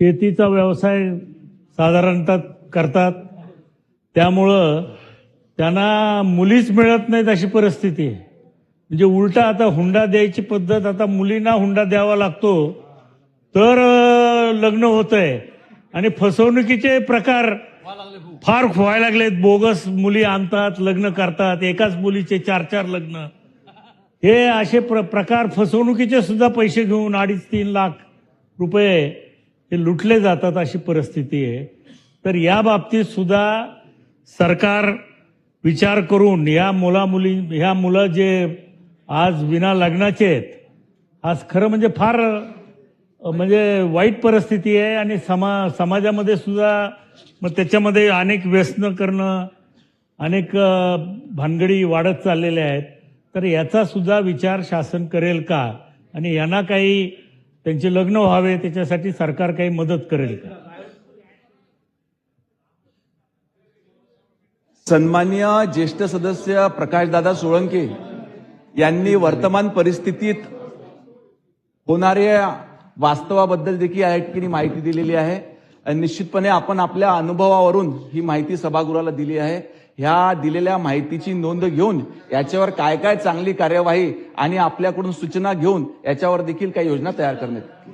शेतीचा व्यवसाय साधारणतः करतात, त्यामुळं त्यांना मुलीच मिळत नाहीत अशी परिस्थिती आहे. म्हणजे उलटा आता हुंडा द्यायची पद्धत, आता मुलींना हुंडा द्यावा लागतो तर लग्न होतंय. आणि फसवणुकीचे प्रकार फार व्हायला लागलेत. बोगस मुली आणतात, लग्न करतात, एकाच मुलीचे 4-4 लग्न. हे असे प्रकार फसवणुकीचे सुद्धा पैसे घेऊन 2.5-3 लाख रुपये हे लुटले जातात अशी परिस्थिती आहे. तर या बाबतीत सुद्धा सरकार विचार करून ह्या मुलं जे आज विना लग्नाचे आहेत, आज खरं म्हणजे फार म्हणजे वाईट परिस्थिती आहे. आणि समाजामध्ये सुद्धा मग त्याच्यामध्ये अनेक व्यसनं करणं, अनेक भानगडी वाढत चाललेल्या आहेत. तर याचा सुद्धा विचार शासन करेल का, आणि यांना काही त्यांचे लग्न व्हावे त्याच्यासाठी सरकार काही मदत करेल का? सन्माननीय ज्येष्ठ सदस्य प्रकाशदादा सोळंके यांनी वर्तमान परिस्थितीत होणाऱ्या वास्तवाबद्दल देखील या ठिकाणी माहिती दिलेली आहे. आणि निश्चितपणे आपण आपल्या अनुभवावरून ही माहिती सभागृहाला दिली आहे. ह्या दिलेल्या माहितीची नोंद घेऊन याच्यावर काय काय चांगली कार्यवाही आणि आपल्याकडून सूचना घेऊन याच्यावर देखील काही योजना तयार करण्यात